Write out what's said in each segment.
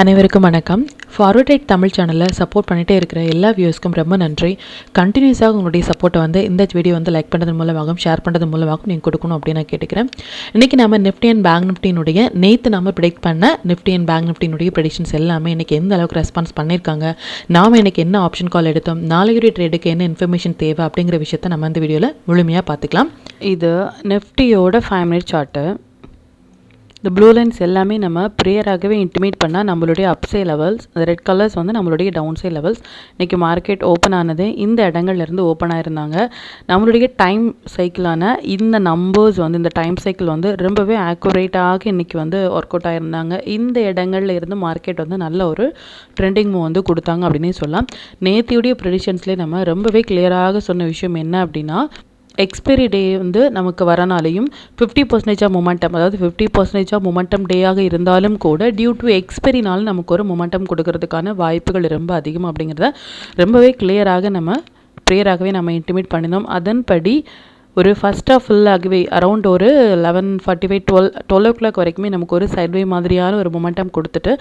அனைவருக்கும் வணக்கம். Forward right Tamil சேனலில் சப்போர்ட் பண்ணிகிட்டே இருக்கிற எல்லா வியூஸ்க்கும் ரொம்ப நன்றி. கண்டினியூஸாக உங்களுடைய சப்போர்ட்டை இந்த வீடியோ லைக் பண்ணுறது மூலமாகவும் ஷேர் பண்ணுறது மூலமாகவும் நீங்கள் கொடுக்கணும் அப்படின்னு நான் கேட்டுக்கிறேன். இன்றைக்கி நம்ம நிஃப்டி அண்ட் பேங்க் நிஃப்டினுடைய நேற்று நம்ம ப்ரிடிக்ட் பண்ண நிஃப்டி அண்ட் பேங்க் நிஃப்டினுடைய ப்ரெடிக்ஷன்ஸ் எல்லாமே இன்றைக்கி எந்த அளவுக்கு ரெஸ்பான்ஸ் பண்ணியிருக்காங்க, நாம் இன்றைக்கி என்ன ஆப்ஷன் கால் எடுத்தோம், நாளைக்குரிய ட்ரேடுக்கு என்ன இன்ஃபர்மேஷன் தேவை அப்படிங்கிற விஷயத்தை நம்ம இந்த வீடியோவில் முழுமையாக பார்த்துக்கலாம். இது நிஃப்டியோட 5 மினிட் சார்ட்டு. இந்த ப்ளூ லைன்ஸ் எல்லாமே நம்ம ப்ரேயராகவே இன்டிமேட் பண்ணால் நம்மளுடைய அப்சை லெவல்ஸ், அந்த ரெட் கலர்ஸ் நம்மளுடைய டவுன் சை லெவல்ஸ். இன்றைக்கி மார்க்கெட் ஓப்பன் ஆனது இந்த இடங்கள்லேருந்து ஓப்பன் ஆயிருந்தாங்க. நம்மளுடைய டைம் சைக்கிளான இந்த நம்பர்ஸ் இந்த டைம் சைக்கிள் ரொம்பவே ஆக்குரேட்டாக இன்றைக்கி ஒர்க் அவுட் ஆகிருந்தாங்க. இந்த இடங்கள்ல இருந்து மார்க்கெட் நல்ல ஒரு ட்ரெண்டிங் மூவ் கொடுத்தாங்க அப்படின்னே சொல்லலாம். நேத்தியுடைய ப்ரெடிஷன்ஸ்லேயே நம்ம ரொம்பவே கிளியராக சொன்ன விஷயம் என்ன அப்படின்னா, எக்ஸ்பைரி டே நமக்கு வரனாலையும் 50% ஆஃப் மொமெண்டம், அதாவது 50% ஆஃப் மொமெண்டம் டேயாக இருந்தாலும் கூட டியூ டு எக்ஸ்பைரினாலும் நமக்கு ஒரு மொமெண்டம் கொடுக்கறதுக்கான வாய்ப்புகள் ரொம்ப அதிகம் அப்படிங்கிறத ரொம்பவே கிளியராக நம்ம ப்ரேயராகவே நம்ம இன்டிமேட் பண்ணினோம். அதன்படி ஒரு ஃபர்ஸ்ட் ஆஃப் ஃபுல்லாகவே அரௌண்ட் ஒரு 11:45 12 o'clock வரைக்குமே நமக்கு ஒரு சைட்வே மாதிரியான ஒரு மொமெண்டம் கொடுத்துட்டு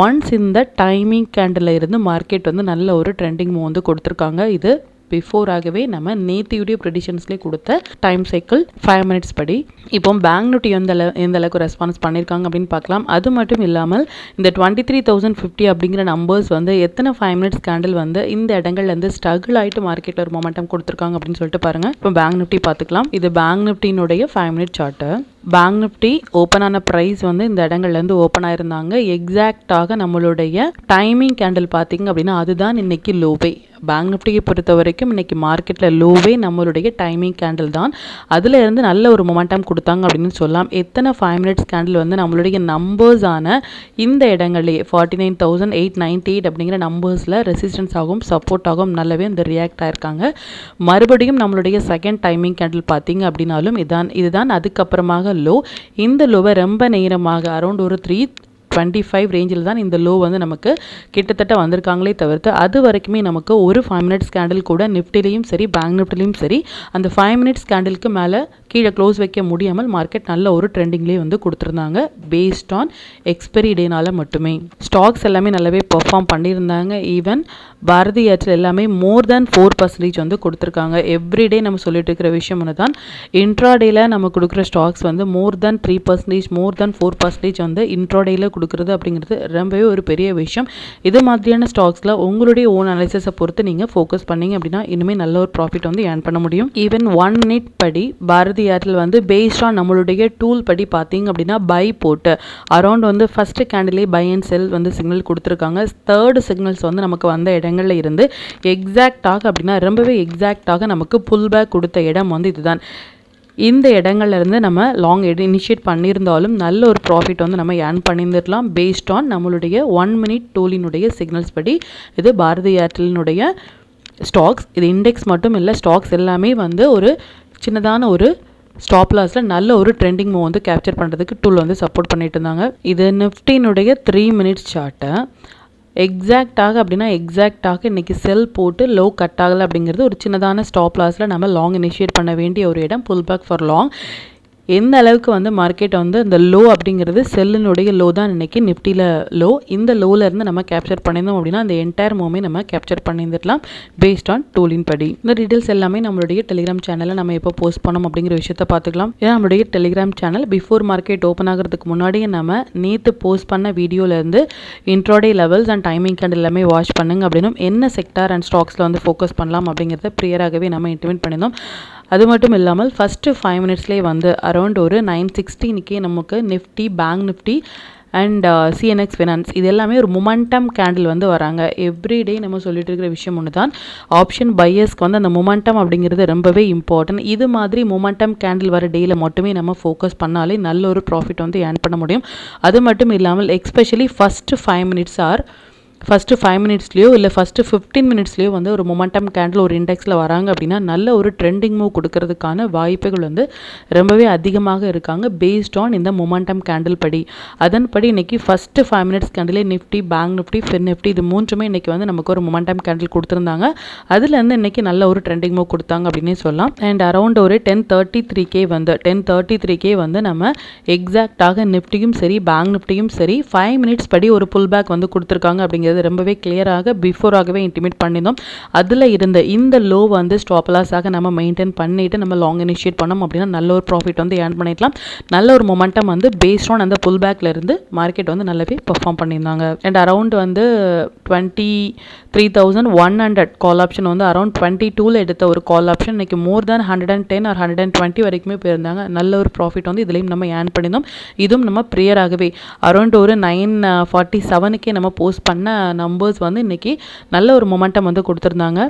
ஒன்ஸ் இந்த டைமிங் கேண்டில் இருந்து மார்க்கெட் நல்ல ஒரு ட்ரெண்டிங் மூவ் கொடுத்துருக்காங்க. இது பிஃபோராகவே நம்ம நேத்தியுடைய ப்ரெடிஷன்ஸ்லேயே கொடுத்த டைம் சைக்கிள் 5 மினிட்ஸ் படி. இப்போ பேங்க் நிஃப்டி எந்த அளவுக்கு ரெஸ்பான்ஸ் பண்ணியிருக்காங்க அப்படின்னு பார்க்கலாம். அது மட்டும் இல்லாமல் இந்த 23,050 அப்படிங்கிற நம்பர்ஸ் எத்தனை 5 மினிட்ஸ் கேண்டில் இந்த இடங்கள்லேருந்து ஸ்ட்ரகிள் ஆகிட்டு மார்க்கெட்டில் ஒரு மொமெண்டம் கொடுத்துருக்காங்க அப்படின்னு சொல்லிட்டு பாருங்கள். இப்போ பேங்க் நிஃப்டி பார்த்துக்கலாம். இது பேங்க் நிஃப்டினுடைய 5 minute chart. Bank nifty open ஆன ப்ரைஸ் இந்த இடங்கள்லேருந்து ஓப்பன் ஆயிருந்தாங்க. எக்ஸாக்டாக நம்மளுடைய டைமிங் கேண்டில் பார்த்தீங்க அப்படின்னா அதுதான் இன்னைக்கு லோவே. பேங்க் நிஃப்டியை பொறுத்த வரைக்கும் இன்னைக்கு மார்க்கெட்டில் லோவே நம்மளுடைய டைமிங் கேண்டில் தான். அதில் இருந்து நல்ல ஒரு மொமெண்டம் கொடுத்தாங்க அப்படின்னு சொல்லலாம். எத்தனை 5 மினிட்ஸ் கேண்டில் நம்மளுடைய நம்பர்ஸான இந்த இடங்கள்லேயே 49,898 அப்படிங்கிற நம்பர்ஸில் ரெசிஸ்டன்ஸ் ஆகும், சப்போர்ட் ஆகும், நல்லாவே ரியாக்ட் ஆயிருக்காங்க. மறுபடியும் நம்மளுடைய செகண்ட் டைமிங் கேண்டில் பார்த்தீங்க அப்படின்னாலும் இதுதான் அதுக்கப்புறமாக லோ. இந்த லோவை ரொம்ப நேரமாக அரௌண்ட் ஒரு 325 ரேஞ்சில் தான் இந்த லோ நமக்கு கிட்டத்தட்ட வந்திருக்காங்களே தவிர்த்து அது வரைக்குமே நமக்கு ஒரு 5 மினிட்ஸ் கேண்டில் கூட நிஃப்டிலையும் சரி பேங்க் நிஃப்டிலையும் சரி அந்த 5 மினிட்ஸ் கேண்டிலுக்கு மேலே கீழே க்ளோஸ் வைக்க முடியாமல் மார்க்கெட் நல்ல ஒரு ட்ரெண்டிங்லேயே கொடுத்துருந்தாங்க. பேஸ்ட் ஆன் எக்ஸ்பைரி டேனால மட்டுமே ஸ்டாக்ஸ் எல்லாமே நல்லாவே பெர்ஃபார்ம் பண்ணியிருந்தாங்க. ஈவன் பாரதி ஏர்டெல் எல்லாமே மோர் தேன் 4% கொடுத்துருக்காங்க. எவ்ரிடே நம்ம சொல்லிட்டு இருக்கிற விஷயம் தான், இன்ட்ராடேயில் நம்ம கொடுக்குற ஸ்டாக்ஸ் மோர் தேன் 3%, மோர் தேன் 4% இன்ட்ராடேயில் கொடுக்குறது அப்படிங்கிறது ரொம்பவே ஒரு பெரிய விஷயம். இது மாதிரியான ஸ்டாக்ஸில் உங்களுடைய ஓன் அனாலிசிஸை பொறுத்து நீங்கள் ஃபோக்கஸ் பண்ணீங்க அப்படின்னா இனிமேல் நல்ல ஒரு ப்ராஃபிட் ஏர்ன் பண்ண முடியும். ஈவன் 1 மினிட் படி பாரதி ஏர்டெல் பேஸ்ட் ஆன் நம்மளுடைய டூல் படி பார்த்தீங்க அப்படின்னா பை போட்டு அரௌண்ட் ஃபர்ஸ்ட் கேண்டிலே பை அண்ட் செல் சிக்னல் கொடுத்துருக்காங்க. தேர்ட் சிக்னல்ஸ் நமக்கு வந்த இடங்கள்ல இருந்து எக்ஸாக்டாக அப்படின்னா ரொம்பவே எக்ஸாக்டாக நமக்கு புல் பேக் கொடுத்த இடம் இதுதான். இந்த இடங்கள்ல இருந்து நம்ம லாங் இனிஷியேட் பண்ணியிருந்தாலும் நல்ல ஒரு ப்ராஃபிட் நம்ம ஏர்ன் பண்ணியிருந்துடலாம். பேஸ்ட் ஆன் நம்மளுடைய 1 மினிட் டூலினுடைய சிக்னல்ஸ் படி இது பாரதி ஏர்டெல்னுடைய ஸ்டாக்ஸ். இது இண்டெக்ஸ் மட்டும் இல்லை, ஸ்டாக்ஸ் எல்லாமே ஒரு சின்னதான ஒரு ஸ்டாப் லாஸில் நல்ல ஒரு ட்ரெண்டிங் மூவ் கேப்சர் பண்ணுறதுக்கு டூல் சப்போர்ட் பண்ணிட்டு இருந்தாங்க. இது நிஃப்டினுடைய 3 மினிட்ஸ் சார்ட்டை. எக்ஸாக்டாக அப்படின்னா எக்ஸாக்டாக இன்றைக்கி செல் போட்டு லோ கட் ஆகலை அப்படிங்கிறது ஒரு சின்னதான ஸ்டாப் லாஸில் நம்ம லாங் இனிஷியேட் பண்ண வேண்டிய ஒரு இடம். Pull back for long. எந்த அளவுக்கு மார்க்கெட் இந்த லோ அப்படிங்கிறது செல்லினுடைய லோ தான் இன்றைக்கி நிஃப்டியில் லோ. இந்த லோவில் இருந்து நம்ம கேப்சர் பண்ணியிருந்தோம் அப்படின்னா அந்த என்டையர் மூவ்மே நம்ம கேப்சர் பண்ணியிருந்துடலாம் பேஸ்ட் ஆன் டூலின் படி. இந்த டீட்டெயில்ஸ் எல்லாமே நம்மளுடைய டெலிகிராம் சேனலில் நம்ம எப்போ போஸ்ட் பண்ணோம் அப்படிங்கிற விஷயத்தை பார்த்துக்கலாம். ஏன்னா நம்மளுடைய Telegram channel before market open ஆகிறதுக்கு முன்னாடியே நம்ம நேற்று போஸ்ட் பண்ண வீடியோலேருந்து intraday levels and timing candle எல்லாமே வாட்ச் பண்ணுங்க அப்படின்னும் என்ன செக்டார் அண்ட் ஸ்டாக்ஸில் ஃபோக்கஸ் பண்ணலாம் அப்படிங்கிறத ப்ரியராகவே நம்ம இன்டிமேட் பண்ணியிருந்தோம். அது மட்டும் இல்லாமல் ஃபஸ்ட்டு 5 மினிட்ஸ்லேயே அரௌண்ட் ஒரு 9:16 நமக்கு Nifty, bank Nifty and CNX finance இது எல்லாமே ஒரு மொமெண்டம் கேண்டில் வராங்க. எவ்ரிடே நம்ம சொல்லிட்டு இருக்கிற விஷயம் ஒன்று தான், ஆப்ஷன் பையர்ஸ்க்கு அந்த மொமெண்டம் அப்படிங்கிறது ரொம்பவே இம்பார்ட்டன்ட். இது மாதிரி மொமெண்டம் கேண்டில் வர டேயில் மட்டுமே நம்ம ஃபோக்கஸ் பண்ணாலே நல்ல ஒரு ப்ராஃபிட் ஏர்ன் பண்ண முடியும். அது மட்டும் இல்லாமல் especially first 5 minutes R first 5 மினிட்ஸ்லையோ இல்லை ஃபஸ்ட்டு 15 மினிட்ஸ்லையோ வந்து ஒரு மொமெண்டம் கேண்டில் ஒரு இண்டெக்ஸில் வராங்க அப்படின்னா நல்ல ஒரு ட்ரெண்டிங் மூவ் கொடுக்கறதுக்கான வாய்ப்புகள் வந்து ரொம்பவே அதிகமாக இருக்காங்க பேஸ்ட் ஆன் இந்த மொமெண்டம் கேண்டில் படி. அதன்படி இன்றைக்கி ஃபஸ்ட்டு 5 மினிட்ஸ் கேண்டிலே nifty, bank nifty, fin nifty இது மூன்றுமே இன்றைக்கி வந்து நமக்கு ஒரு மொமெண்டம் கேண்டில் கொடுத்துருந்தாங்க. அதுலேருந்து இன்றைக்கி நல்ல ஒரு ட்ரெண்டிங் மூவ் கொடுத்தாங்க அப்படின்னே சொல்லலாம். அண்ட் அரௌண்ட் ஒரு 1033K வந்து நம்ம எக்ஸாக்டாக நிஃப்டியும் சரி பேங்க் நிஃப்டியும் சரி 5 மினிட்ஸ் படி ஒரு புல் பேக் வந்து கொடுத்துருக்காங்க அப்படிங்கிறது ரொம்பவே கிளியராக பிஃபோராகவே இன்டிமேட் பண்ணியிருந்தோம். அதில் இருந்த இந்த லோ வந்து ஸ்டாப் லாஸாக நம்ம மெயின்டைன் பண்ணிவிட்டு நம்ம லாங் இனிஷியேட் பண்ணோம் அப்படின்னா நல்ல ஒரு ப்ராஃபிட் வந்து ஏர்ன் பண்ணிக்கலாம். நல்ல ஒரு மொமெண்டம் வந்து பேஸ்ட் ஆன் அந்த புல் பேக்கில் இருந்து மார்க்கெட் வந்து நல்லாவே பெர்ஃபார்ம் பண்ணியிருந்தாங்க. அண்ட் அரௌண்ட் வந்து 23,100 கால் ஆப்ஷன் வந்து அரௌண்ட் 22ல் எடுத்த ஒரு கால் ஆப்ஷன் இன்றைக்கி மோர் தேன் 110 or 120 வரைக்குமே போயிருந்தாங்க. நல்ல ஒரு ப்ராஃபிட் வந்து இதுலேயும் நம்ம ஏர்ன் பண்ணியிருந்தோம். இதுவும் நம்ம ப்ரியராகவே அரௌண்ட் ஒரு 947க்கே நம்ம போஸ்ட் பண்ண நம்பர்ஸ் வந்து இன்றைக்கி நல்ல ஒரு மொமெண்டம் வந்து கொடுத்துருந்தாங்க.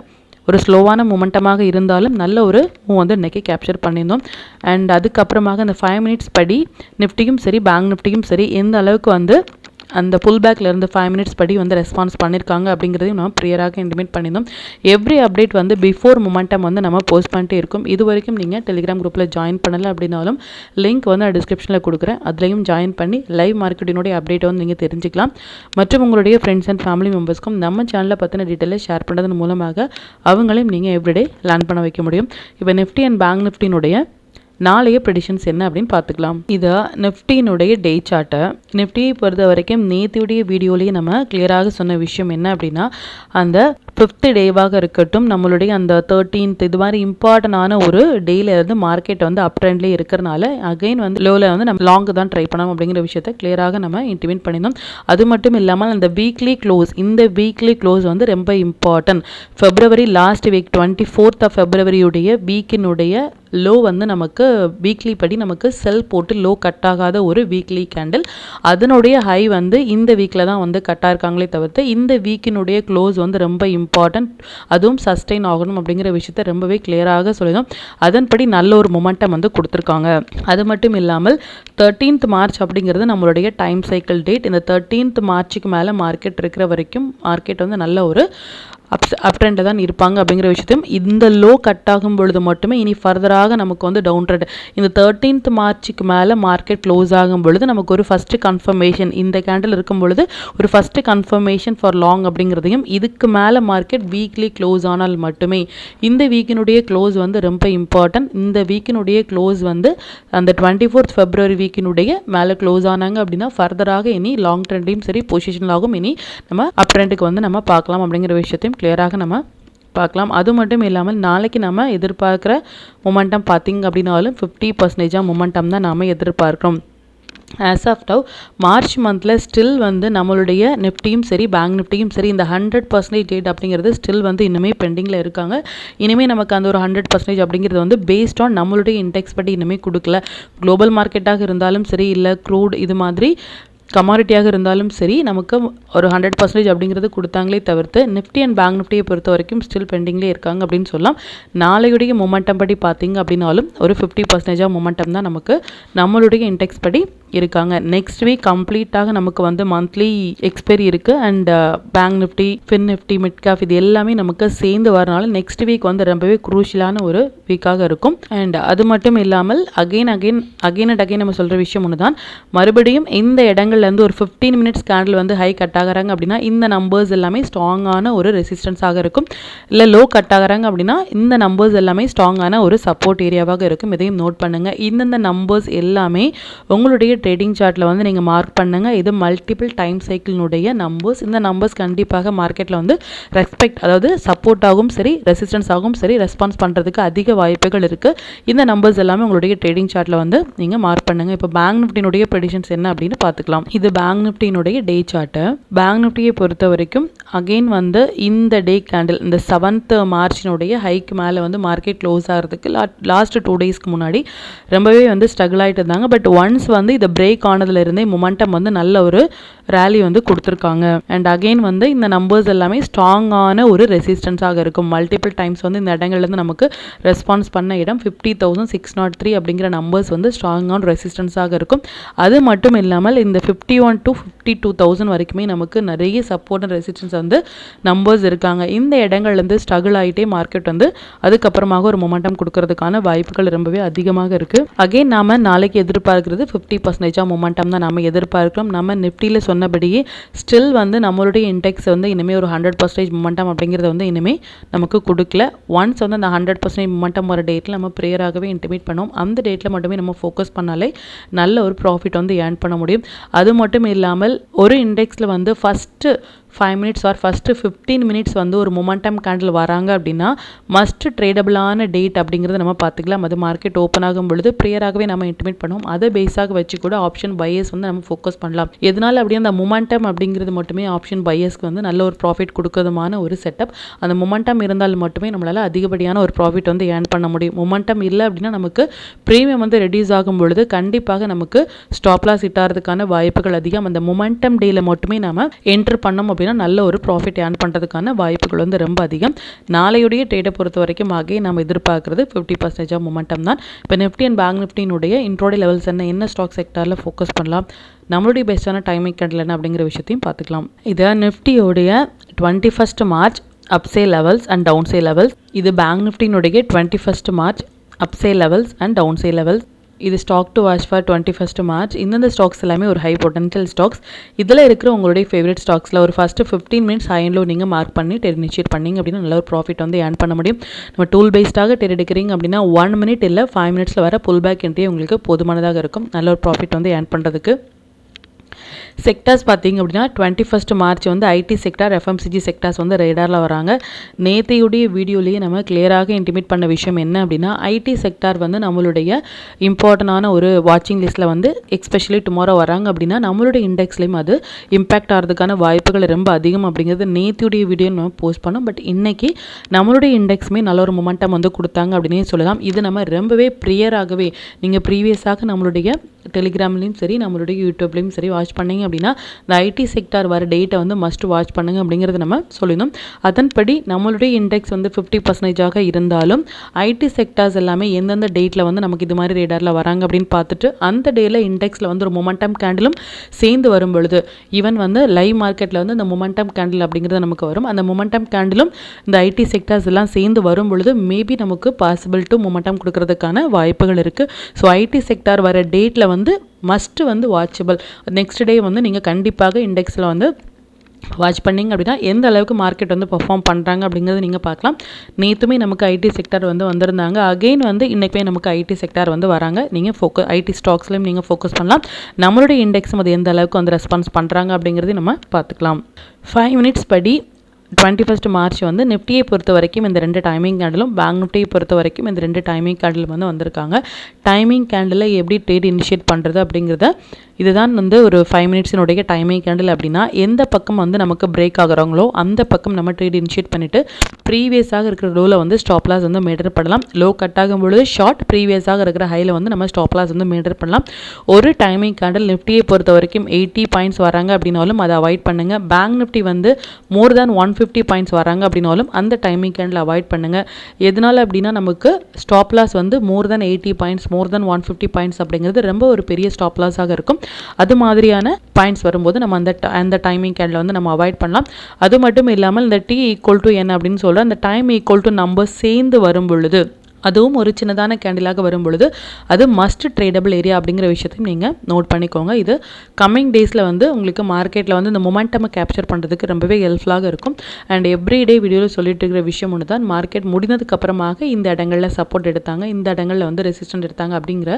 ஒரு ஸ்லோவான மொமெண்டமாக இருந்தாலும் நல்ல ஒரு மூவ் வந்து இன்றைக்கி கேப்சர் பண்ணியிருந்தோம். அண்ட் அதுக்கப்புறமாக அந்த 5 மினிட்ஸ் படி நிஃப்டியும் சரி பேங்க் நிஃப்டியும் சரி எந்த அளவுக்கு வந்து அந்த புல் பேக்கில் இருந்து 5 மினிட்ஸ் படி வந்து ரெஸ்பான்ஸ் பண்ணியிருக்காங்க அப்படிங்கிறதையும் நம்ம ப்ரியராக இன்டிமேட் பண்ணியிருந்தோம். எவ்ரி அப்டேட் வந்து பிஃபோர் மொமெண்டம் வந்து நம்ம போஸ்ட் பண்ணிட்டே இருக்கும். இது வரைக்கும் நீங்கள் டெலிகிராம் குரூப்பில் ஜாயின் பண்ணலை அப்படின்னாலும் லிங்க் வந்து நான் டிஸ்கிரிப்ஷனில் கொடுக்குறேன். அதுலேயும் ஜாயின் பண்ணி லைவ் மார்க்கெட்டினுடைய அப்டேட்டை வந்து நீங்கள் தெரிஞ்சுக்கலாம். மற்றும் உங்களுடைய ஃப்ரெண்ட்ஸ் அண்ட் ஃபேமிலி மெம்பர்ஸ்க்கும் நம்ம சேனலை பற்றின டீட்டெயிலை ஷேர் பண்ணுறதன் மூலமாக அவங்களையும் நீங்கள் எவ்ரிடே லேர்ன் பண்ண வைக்க முடியும். இப்போ நிஃப்டி அண்ட் பேங்க் நிஃப்டினுடைய நாளைய ப்ரெடிஷன்ஸ் என்ன அப்படின்னு பார்த்துக்கலாம். இதை நிஃப்டியினுடைய டே சார்ட்டை நிஃப்டியை பொறுத்த வரைக்கும் நேற்றுடைய வீடியோலேயே நம்ம கிளியராக சொன்ன விஷயம் என்ன அப்படின்னா அந்த 5th டேவாக இருக்கட்டும் நம்மளுடைய அந்த 13th இது மாதிரி இம்பார்ட்டண்டான ஒரு டேல இருந்து மார்க்கெட் வந்து அப் ட்ரெண்ட்லேயே இருக்கிறனால அகைன் வந்து லோவில் வந்து நம்ம லாங்கு தான் ட்ரை பண்ணணும் அப்படிங்கிற விஷயத்தை கிளியராக நம்ம இன்டிமேட் பண்ணியிருந்தோம். அது மட்டும் இல்லாமல் அந்த வீக்லி க்ளோஸ் இந்த வீக்லி க்ளோஸ் வந்து ரொம்ப important. February last week 24th of ஃபெப்ரவரியுடைய வீக்கினுடைய லோ வந்து நமக்கு வீக்லி படி நமக்கு செல் போட்டு லோ கட் ஆகாத ஒரு வீக்லி கேண்டில். அதனுடைய ஹை வந்து இந்த வீக்கில் தான் வந்து கட் ஆயிருக்காங்களே தவிர்த்து இந்த வீக்கினுடைய க்ளோஸ் வந்து ரொம்ப இம்பார்ட்டன்ட். அதுவும் சஸ்டெயின் ஆகணும் அப்படிங்கிற விஷயத்த ரொம்பவே கிளியராக சொல்லிடும். அதன்படி நல்ல ஒரு மொமெண்டம் வந்து கொடுத்துருக்காங்க. அது மட்டும் இல்லாமல் 13th மார்ச் அப்படிங்கிறது நம்மளுடைய டைம் சைக்கிள் டேட். இந்த 13th மார்ச்சுக்கு மேலே மார்க்கெட் இருக்கிற வரைக்கும் மார்க்கெட் வந்து நல்ல ஒரு அப் ட்ரெண்டில் தான் இருப்பாங்க அப்படிங்கிற விஷயத்தையும் இந்த லோ கட் ஆகும் பொழுது மட்டுமே இனி ஃபர்தராக நமக்கு வந்து டவுன் ட்ரெண்ட் இந்த 13th மார்ச்சுக்கு மேலே மார்க்கெட் க்ளோஸ் ஆகும் பொழுது நமக்கு ஒரு ஃபஸ்ட்டு கன்ஃபர்மேஷன் இந்த கேண்டில் இருக்கும் பொழுது ஒரு ஃபஸ்ட்டு கன்ஃபர்மேஷன் ஃபார் லாங் அப்படிங்கிறதையும் இதுக்கு மேலே மார்க்கெட் வீக்லி க்ளோஸ் ஆனால் மட்டுமே இந்த வீக்கினுடைய க்ளோஸ் வந்து ரொம்ப இம்பார்ட்டன்ட். இந்த வீக்கினுடைய க்ளோஸ் வந்து அந்த 24th ஃபெப்ரவரி வீக்கினுடைய மேலே க்ளோஸ் ஆனாங்க அப்படின்னா ஃபர்தராக இனி லாங் ட்ரெண்டையும் சரி பொசிஷனாகும் இனி நம்ம அப் ட்ரெண்டுக்கு வந்து நம்ம பார்க்கலாம் அப்படிங்கிற விஷயத்தையும் கிளியராக நம்ம பார்க்கலாம். அது மட்டும் இல்லாமல் நாளைக்கு நம்ம எதிர்பார்க்குற மொமெண்டம் பார்த்திங்க அப்படின்னாலும் 50% மொமெண்டம் தான் நாம் எதிர்பார்க்கிறோம். ஆஸ் ஆஃப் நவ் மார்ச் மந்தில் ஸ்டில் வந்து நம்மளுடைய நிஃப்டியும் சரி பேங்க் நிஃப்டியும் சரி இந்த 100% டேட் அப்படிங்கிறது ஸ்டில் வந்து இன்னுமே பெண்டிங்கில் இருக்காங்க. இனிமேல் நமக்கு அந்த ஒரு 100% அப்படிங்கிறது வந்து பேஸ்ட் ஆன் நம்மளுடைய இண்டெக்ஸ் படி இனிமேல் கொடுக்கல. குளோபல் மார்க்கெட்டாக இருந்தாலும் சரி இல்லை க்ரூட் இது மாதிரி கமாடிட்டியாக இருந்தாலும் சரி நமக்கு ஒரு 100% அப்படிங்கிறது கொடுத்தாங்களே தவிர்த்து நிஃப்டி அண்ட் பேங்க் நிஃப்டியை பொறுத்த வரைக்கும் ஸ்டில் பெண்டிங்லேயே இருக்காங்க அப்படின்னு சொல்லலாம். நாளையுடைய மொமெண்டம் படி பார்த்திங்க அப்படின்னாலும் ஒரு 50% மொமெண்டம் தான் நமக்கு நம்மளுடைய இண்டெக்ஸ் படி இருக்காங்க. நெக்ஸ்ட் வீக் கம்ப்ளீட்டாக நமக்கு வந்து மந்த்லி எக்ஸ்பைரி இருக்குது. And bank nifty, fin Nifty, mid cap இது எல்லாமே நமக்கு சேர்ந்து வரனால நெக்ஸ்ட் வீக் வந்து ரொம்பவே குரூஷியலான ஒரு வீக்காக இருக்கும். அண்ட் அது மட்டும் இல்லாமல் அகெயின் நம்ம சொல்கிற விஷயம் ஒன்று தான். மறுபடியும் இந்த இடங்கள்லேருந்து ஒரு 15 மினிட்ஸ் கேண்டில் வந்து ஹை கட் ஆகிறாங்க அப்படின்னா இந்த நம்பர்ஸ் எல்லாமே ஸ்ட்ராங்கான ஒரு ரெசிஸ்டன்ஸாக இருக்கும். இல்லை லோ கட் ஆகிறாங்க அப்படின்னா இந்த நம்பர்ஸ் எல்லாமே ஸ்ட்ராங்கான ஒரு சப்போர்ட் ஏரியாவாக இருக்கும். இதையும் நோட் பண்ணுங்கள். இந்தந்த நம்பர்ஸ் எல்லாமே உங்களுடைய ட்ரேடிங் சார்ட்டில் வந்து நீங்கள் மார்க் பண்ணுங்கள். இது மல்டிபிள் டைம் சைக்கிளினுடைய நம்பர்ஸ். இந்த நம்பர்ஸ் கண்டிப்பாக மார்க்கெட்டில் வந்து ரெஸ்பெக்ட் அதாவது சப்போர்ட்டாகவும் சரி ரெசிஸ்டன்ஸ் ஆகவும் சரி ரெஸ்பான்ஸ் பண்ணுறதுக்கு அதிக வாய்ப்புகள் இருக்குது. இந்த நம்பர்ஸ் எல்லாமே உங்களுடைய ட்ரேடிங் சார்ட்டில் வந்து நீங்கள் மார்க் பண்ணுங்கள். இப்போ பேங்க் நிஃப்டினுடைய ப்ரெடிஷன்ஸ் என்ன அப்படின்னு பார்த்துக்கலாம். இது பேங்க் நிஃப்டினுடைய டே சார்ட்டு. பேங்க் நிஃப்டியை பொறுத்த வரைக்கும் அகெயின் வந்து இந்த டே கேண்டில் இந்த 7th மார்ச்சினுடைய ஹைக்கு மேலே வந்து மார்க்கெட் க்ளோஸ் ஆகிறதுக்கு லாஸ்ட் 2 டேஸ்க்கு முன்னாடி ரொம்பவே வந்து ஸ்ட்ரகிள் ஆகிட்டு இருந்தாங்க. பட் ஒன்ஸ் வந்து இதை பிரேக் ஆனதுலேருந்தே மொமெண்டம் வந்து நல்ல ஒரு ரேலி வந்து கொடுத்துருக்காங்க. அண்ட் அகெயின் வந்து இந்த நம்பர்ஸ் எல்லாமே ஸ்ட்ராங்கான ஒரு ரெசிஸ்டன்ஸாக இருக்கும். மல்டிபிள் டைம்ஸ் வந்து இந்த இடங்கள்லேருந்து நமக்கு ரெஸ்பான்ஸ் பண்ண இடம் 50,603 அப்படிங்கிற நம்பர்ஸ் வந்து ஸ்ட்ராங்கான ரெசிஸ்டன்ஸாக இருக்கும். அது மட்டும் இல்லாமல் இந்த 51 to 52,000 வரைக்குமே நமக்கு நிறைய சப்போர்ட் அண்ட் ரெசிஸ்டன்ஸ் வந்து நம்பர்ஸ் இருக்காங்க. இந்த இடங்கள்லேருந்து ஸ்ட்ரகிள் ஆகிட்டே மார்க்கெட் வந்து அதுக்கப்புறமாக ஒரு மொமெண்டம் கொடுக்கறதுக்கான வாய்ப்புகள் ரொம்பவே அதிகமாக இருக்குது. அகெயின் நாம நாளைக்கு எதிர்பார்க்கிறது 50% மொமெண்டம் தான் நம்ம எதிர்பார்க்கிறோம். நம்ம நிஃப்டியில் சொன்னபடியே ஸ்டில் வந்து நம்மளுடைய இண்டெக்ஸ் வந்து இனிமேல் ஒரு 100% மொமெண்டம் அப்படிங்கிறத வந்து இனிமேல் நமக்கு கொடுக்கல. ஒன்ஸ் வந்து அந்த 100% மொமெண்டம் வர டேட்டில் நம்ம ப்ரேயராகவே இன்டிமேட் பண்ணுவோம். அந்த டேட்டில் மட்டுமே நம்ம ஃபோக்கஸ் பண்ணாலே நல்ல ஒரு ப்ராஃபிட் வந்து ஏர்ன் பண்ண முடியும். அது மட்டும் இல்லாமல் ஒரு இண்டெக்ஸில் வந்து first 5 minutes or first 15 minutes வந்து ஒரு மொமெண்டம் கேண்டில் வராங்க அப்படின்னா மஸ்ட் ட்ரேடபிளான டேட் அப்படிங்கிறத நம்ம பார்த்துக்கலாம். அது மார்க்கெட் ஓப்பன் ஆகும் பொழுது ப்ரேயராகவே நம்ம இன்டிமேட் பண்ணுவோம். அதை பேஸாக வச்சு கூட ஆப்ஷன் பையர்ஸ் வந்து நம்ம ஃபோக்கஸ் பண்ணலாம். எதனால் அப்படியே அந்த மொமெண்டம் அப்படிங்கிறது மட்டுமே ஆப்ஷன் பையர்ஸ்க்கு வந்து நல்ல ஒரு ப்ராஃபிட் கொடுக்கறதுமான ஒரு செட்டப். அந்த மொமெண்டம் இருந்தால் மட்டுமே நம்மளால் அதிகப்படியான ஒரு ப்ராஃபிட் வந்து ஏர்ன் பண்ண முடியும். மொமெண்டம் இல்லை அப்படின்னா நமக்கு ப்ரீமியம் வந்து ரெடியூஸ் ஆகும் பொழுது கண்டிப்பாக நமக்கு ஸ்டாப் லாஸ் ஹிட் ஆகிறதுக்கான வாய்ப்புகள் அதிகம். அந்த மொமெண்டம் டேல மட்டுமே நம்ம என்டர் பண்ணோம் அப்படின்னா நல்ல ஒரு ப்ராஃபிட் ஏர்ன் பண்ணுறதுக்கான வாய்ப்புகள் வந்து ரொம்ப அதிகம். நாளையுடைய ட்ரேடை பொறுத்த வரைக்கும் ஆகே நம்ம எதிர்பார்க்குறது 50% மொமெண்டம் தான். இப்போ நிஃப்டி அண்ட் பேங்க் நிஃப்டினுடைய இன்ட்ரோடே லெவல்ஸ் என்ன ஸ்டாக் செக்டாரில் ஃபோக்கஸ் பண்ணலாம், நம்மளுடைய பெஸ்ட்டான டைமிங் கேண்டில் என்ன அப்படிங்கிற விஷயத்தையும் பார்த்துக்கலாம். இதை நிஃப்டியோடைய 21 March upside levels and downside levels, இது பேங்க் நிஃப்டினுடைய 21 March upside levels and downside levels. இது stock to watch for 21 March. இந்தந்த ஸ்டாக்ஸ் எல்லாமே ஒரு ஹை பொட்டன்ஷியல் ஸ்டாக்ஸ். இதில் இருக்கிற உங்களுடைய ஃபேவரட் ஸ்டாக்ஸில் ஒரு first 15 minutes high and low நீங்கள் மார்க் பண்ணி ட்ரேட் இனிஷியேட் பண்ணிங்க அப்படின்னா நல்ல ஒரு ப்ராஃபிட் வந்து ஏர்ன் பண்ண முடியும். நம்ம டூல் பேஸ்டாக ட்ரேட் எடுக்கிறீங்க அப்படின்னா 1 minute இல்லை 5 minutes வர புல் பேக் என்ட்ரி உங்களுக்கு போதுமானதாக இருக்கும் நல்ல ஒரு ப்ராஃபிட் வந்து ஏர்ன் பண்ணுறதுக்கு. செக்டார்ஸ் பார்த்தீங்க அப்படின்னா 21 மார்ச் வந்து ஐடி செக்டார், எஃப்எம்சிஜி செக்டார்ஸ் வந்து ரேடாரில் வராங்க. நேற்றையுடைய வீடியோலேயே நம்ம கிளியராக இன்டிமேட் பண்ண விஷயம் என்ன அப்படின்னா ஐடி செக்டார் வந்து நம்மளுடைய இம்பார்ட்டண்டான ஒரு வாட்சிங் லிஸ்ட்டில் வந்து எக்ஸ்பெஷலி டுமாரோ வராங்க அப்படின்னா நம்மளுடைய இண்டெக்ஸ்லேயும் அது இம்பாக்ட் ஆகிறதுக்கான வாய்ப்புகள் ரொம்ப அதிகம் அப்படிங்கிறது நேற்றையுடைய வீடியோ நம்ம போஸ்ட் பண்ணோம். பட் இன்றைக்கி நம்மளுடைய இண்டெக்ஸுமே நல்ல ஒரு மொமெண்டம் வந்து கொடுத்தாங்க அப்படின்னே சொல்லலாம். இது நம்ம ரொம்பவே ப்ரியராகவே நீங்கள் ப்ரீவியஸாக நம்மளுடைய டெலிகிராம்லேயும் சரி நம்மளுடைய யூடியூப்லேயும் சரி வாட்ச் பண்ணிங்க அப்படின்னா இந்த ஐடி செக்டார் வர டேட்டை வந்து மஸ்ட் வாட்ச் பண்ணுங்க அப்படிங்கிறது நம்ம சொல்லினோம். அதன்படி நம்மளுடைய இண்டெக்ஸ் வந்து 50% இருந்தாலும் ஐடி செக்டார்ஸ் எல்லாமே எந்தெந்த டேட்டில் வந்து நமக்கு இது மாதிரி ரேடாரில் வராங்க அப்படின்னு பார்த்துட்டு அந்த டேயில் இண்டெக்ஸில் வந்து ஒரு மொமெண்டம் கேண்டிலும் சேர்ந்து வரும் பொழுது ஈவன் வந்து லைவ் மார்க்கெட்டில் வந்து இந்த மொமெண்டம் கேண்டில் அப்படிங்கிறது நமக்கு வரும். அந்த மொமெண்டம் கேண்டிலும் இந்த ஐடி செக்டார்ஸ் எல்லாம் சேர்ந்து வரும் பொழுது மேபி நமக்கு பாசிபிள் டு மொமெண்டம் கொடுக்கறதுக்கான வாய்ப்புகள் இருக்குது. ஸோ ஐடி செக்டார் வர டேட்டில் வந்து மஸ்ட்டு வந்து வாட்சபிள். நெக்ஸ்ட் டே வந்து நீங்கள் கண்டிப்பாக இண்டெக்ஸில் வந்து வாட்ச் பண்ணிங்க அப்படின்னா எந்த அளவுக்கு மார்க்கெட் வந்து பெர்ஃபார்ம் பண்ணுறாங்க அப்படிங்கிறது நீங்கள் பார்க்கலாம். நேற்றுமே நமக்கு ஐடி செக்டார் வந்து வந்திருந்தாங்க. அகெயின் வந்து இன்றைக்குமே நமக்கு ஐடி செக்டார் வந்து வராங்க. நீங்கள் ஐடி ஸ்டாக்ஸ்லையும் நீங்கள் ஃபோக்கஸ் பண்ணலாம். நம்மளுடைய இண்டெக்ஸும் அது எந்த அளவுக்கு வந்து ரெஸ்பான்ஸ் பண்ணுறாங்க அப்படிங்கிறதையும் நம்ம பார்த்துக்கலாம். 5 minutes படி 21 மார்ச் வந்து நிஃப்டியை பொறுத்த வரைக்கும் இந்த 2 டைமிங் கேண்டிலும் பேங்க் நிஃப்டியை பொறுத்த வரைக்கும் இந்த 2 டைமிங் கேண்டிலும் வந்து வந்திருக்காங்க. டைமிங் கேண்டில் எப்படி ட்ரேட் இனிஷியேட் பண்ணுறது அப்படிங்கிறத இதுதான் வந்து ஒரு 5 minutes டைமிங் கேண்டில் அப்படின்னா எந்த பக்கம் வந்து நமக்கு பிரேக் ஆகுறாங்களோ அந்த பக்கம் நம்ம ட்ரேட் இனிஷியேட் பண்ணிவிட்டு ப்ரீவியஸாக இருக்கிற லோவில் வந்து ஸ்டாப் லாஸ் வந்து மெயின்டைன் பண்ணலாம். லோ கட் ஆகும் பொழுது ஷார்ட், ப்ரீவியஸாக இருக்கிற ஹையில் வந்து நம்ம ஸ்டாப் லாஸ் வந்து மெயின்டைன் பண்ணலாம். ஒரு டைமிங் கேண்டில் நிஃப்டியை பொறுத்த வரைக்கும் 80 பாயிண்ட்ஸ் வராங்க அப்படின்னாலும் அதை அவாய்ட் பண்ணுங்கள். பேங்க் நிஃப்டி வந்து மோர் தேன் 150 பாயிண்ட்ஸ் வராங்க அப்படின்னாலும் அந்த டைமிங் கேண்டில் அவாய்ட் பண்ணுங்கள். எதனால் அப்படின்னா நமக்கு ஸ்டாப் லாஸ் வந்து மோர் தேன் 80 பாயிண்ட்ஸ், மோர் தேன் 150 பாயிண்ட்ஸ் அப்படிங்கிறது ரொம்ப ஒரு பெரிய ஸ்டாப் லாஸாக இருக்கும். அது மாதிரியான பாயிண்ட்ஸ் வரும்போது நம்ம அந்த டைமிங் கேண்டில் வந்து நம்ம அவாய்ட் பண்ணலாம். அது மட்டும் இல்லாமல் இந்த T = N அப்படின்னு சொல்கிற அந்த டைம் = நம்பர் சேர்ந்து வரும் பொழுது அதுவும் ஒரு சின்னதான கேண்டிலாக வரும் பொழுது அது மஸ்ட் ட்ரேடபிள் ஏரியா அப்படிங்கிற விஷயத்தையும் நீங்கள் நோட் பண்ணிக்கோங்க. இது கம்மிங் டேஸில் வந்து உங்களுக்கு மார்க்கெட்டில் வந்து இந்த மொமெண்டமை கேப்சர் பண்ணுறதுக்கு ரொம்பவே ஹெல்ப்ஃபுல்லாக இருக்கும். அண்ட் எவ்ரிடே வீடியோவில் சொல்லிட்டு இருக்கிற விஷயம் ஒன்று தான், மார்க்கெட் முடிந்ததுக்கு அப்புறமாக இந்த இடங்களில் சப்போர்ட் எடுத்தாங்க, இந்த இடங்களில் வந்து ரெசிஸ்டன்ட் எடுத்தாங்க அப்படிங்கிற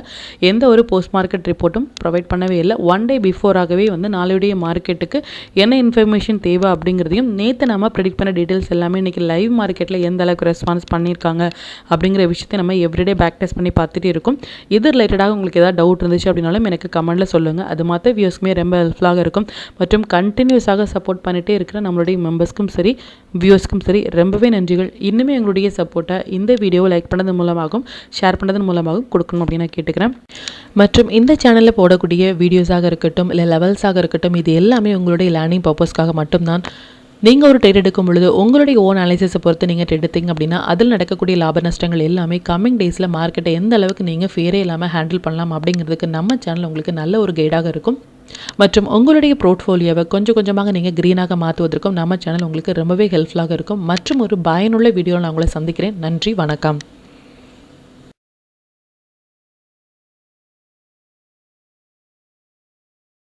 எந்த ஒரு போஸ்ட் மார்க்கெட் ரிப்போர்ட்டும் ப்ரொவைட் பண்ணவே இல்லை. 1 day பிஃபோராகவே வந்து நாளையுடைய மார்க்கெட்டுக்கு என்ன இன்ஃபர்மேஷன் தேவை அப்படிங்கிறதையும் நேற்று நம்ம ப்ரெடிக்ட் பண்ண டீட்டெயில்ஸ் எல்லாமே இன்றைக்கி லைவ் மார்க்கெட்டில் எந்த அளவுக்கு ரெஸ்பான்ஸ் பண்ணியிருக்காங்க அப்படிங்கிற விஷயத்தை நம்ம எவ்ரிடே பேக் டெஸ்ட் பண்ணி பார்த்துட்டே இருக்கும். இது ரிலேட்டடாக உங்களுக்கு ஏதாவது டவுட் இருந்துச்சு அப்படின்னாலும் எனக்கு கமெண்ட்டில் சொல்லுங்கள். அது மற்ற வியூஸ்க்குமே ரொம்ப ஹெல்ப்ஃபுல்லாக இருக்கும். மற்றும் கண்டினியூஸாக சப்போர்ட் பண்ணிகிட்டே இருக்கிற நம்மளுடைய மெம்பர்ஸ்க்கும் சரி வியூஸ்க்கும் சரி ரொம்பவே நன்றிகள். இன்னுமே எங்களுடைய சப்போர்ட்டை இந்த வீடியோவை லைக் பண்ணது மூலமாகவும் ஷேர் பண்ணதன் மூலமாகவும் கொடுக்கணும் அப்படின்னு நான் கேட்டுக்கிறேன். மற்றும் இந்த சேனலில் போடக்கூடிய வீடியோஸாக இருக்கட்டும் இல்லை லெவல்ஸாக இருக்கட்டும், இது எல்லாமே உங்களுடைய லேர்னிங் பர்பஸ்க்காக மட்டும்தான். நீங்கள் ஒரு ட்ரேட் எடுக்கும் பொழுது உங்களுடைய ஓன் அனாலிசிஸை பொறுத்து நீங்கள் ட்ரேட் எடுத்தீங்க அப்படின்னா அதில் நடக்கக்கூடிய லாப நஷ்டங்கள் எல்லாமே கம்மிங் டேஸில் மார்க்கெட்டை எந்த அளவுக்கு நீங்கள் ஃபேரே இல்லாமல் ஹேண்டில் பண்ணலாம் அப்படிங்கிறதுக்கு நம்ம சேனல் உங்களுக்கு நல்ல ஒரு கைடாக இருக்கும். மற்றும் உங்களுடைய போர்ட்ஃபோலியோவை கொஞ்சம் கொஞ்சமாக நீங்கள் க்ரீனாக மாற்றுவதற்கும் நம்ம சேனல் உங்களுக்கு ரொம்பவே ஹெல்ப்ஃபுல்லாக இருக்கும். மற்றும் ஒரு பயனுள்ள வீடியோவில் நான் உங்களை சந்திக்கிறேன். நன்றி, வணக்கம்.